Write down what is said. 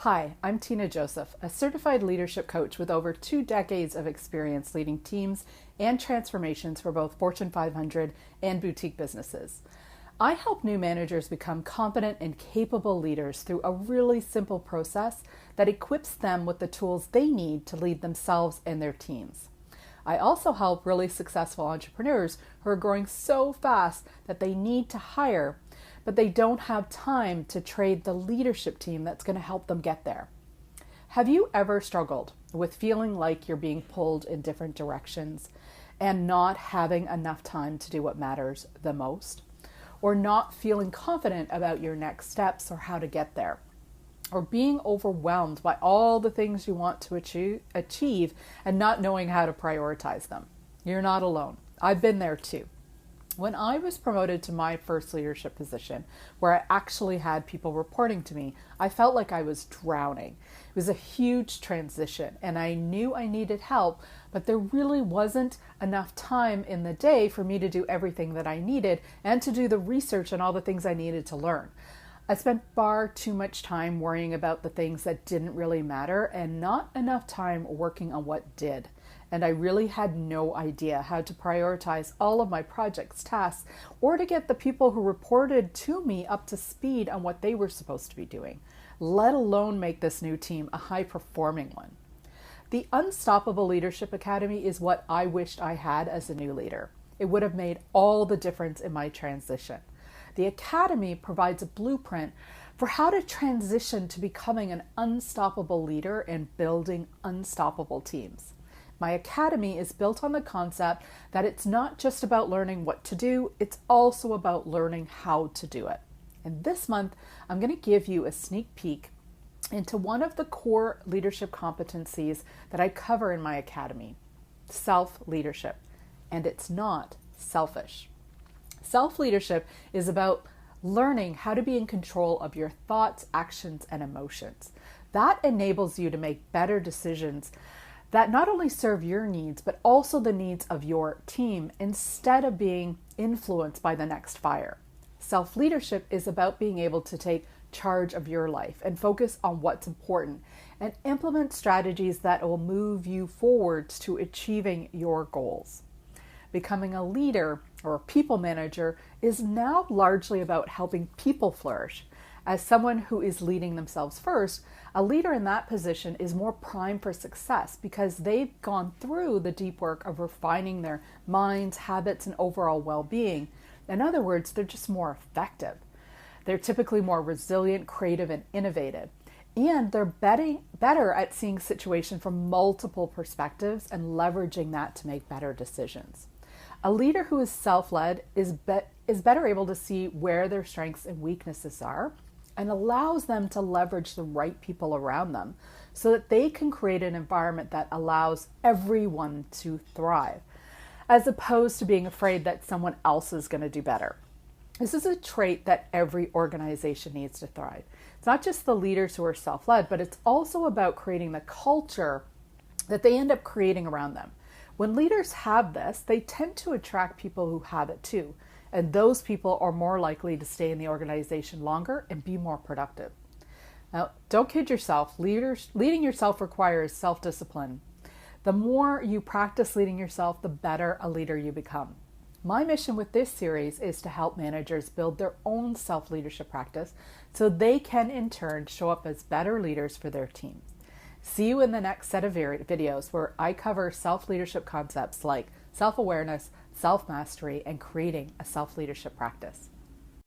Hi, I'm Tina Joseph, a certified leadership coach with over 2 decades of experience leading teams and transformations for both Fortune 500 and boutique businesses. I help new managers become confident and capable leaders through a really simple process that equips them with the tools they need to lead themselves and their teams. I also help really successful entrepreneurs who are growing so fast that they need to hire, but they don't have time to trade the leadership team that's going to help them get there. Have you ever struggled with feeling like you're being pulled in different directions and not having enough time to do what matters the most? Or not feeling confident about your next steps or how to get there? Or being overwhelmed by all the things you want to achieve and not knowing how to prioritize them? You're not alone. I've been there too. When I was promoted to my first leadership position, where I actually had people reporting to me, I felt like I was drowning. It was a huge transition, and I knew I needed help, but there really wasn't enough time in the day for me to do everything that I needed and to do the research and all the things I needed to learn. I spent far too much time worrying about the things that didn't really matter and not enough time working on what did. And I really had no idea how to prioritize all of my project's tasks or to get the people who reported to me up to speed on what they were supposed to be doing, let alone make this new team a high-performing one. The Unstoppable Leadership Academy is what I wished I had as a new leader. It would have made all the difference in my transition. The Academy provides a blueprint for how to transition to becoming an unstoppable leader and building unstoppable teams. My Academy is built on the concept that it's not just about learning what to do, it's also about learning how to do it. And this month, I'm going to give you a sneak peek into one of the core leadership competencies that I cover in my Academy: self-leadership. And it's not selfish. Self-leadership is about learning how to be in control of your thoughts, actions, and emotions. That enables you to make better decisions that not only serve your needs, but also the needs of your team instead of being influenced by the next fire. Self-leadership is about being able to take charge of your life and focus on what's important and implement strategies that will move you forwards to achieving your goals. Becoming a leader or a people manager is now largely about helping people flourish. As someone who is leading themselves first, a leader in that position is more primed for success because they've gone through the deep work of refining their minds, habits, and overall well-being. In other words, they're just more effective. They're typically more resilient, creative, and innovative. And they're better at seeing situations from multiple perspectives and leveraging that to make better decisions. A leader who is self-led is better able to see where their strengths and weaknesses are and allows them to leverage the right people around them so that they can create an environment that allows everyone to thrive, as opposed to being afraid that someone else is going to do better. This is a trait that every organization needs to thrive. It's not just the leaders who are self-led, but it's also about creating the culture that they end up creating around them. When leaders have this, they tend to attract people who have it too. And those people are more likely to stay in the organization longer and be more productive. Now, don't kid yourself. Leading yourself requires self-discipline. The more you practice leading yourself, the better a leader you become. My mission with this series is to help managers build their own self-leadership practice so they can in turn show up as better leaders for their team. See you in the next set of videos where I cover self-leadership concepts like self-awareness, self-mastery, and creating a self-leadership practice.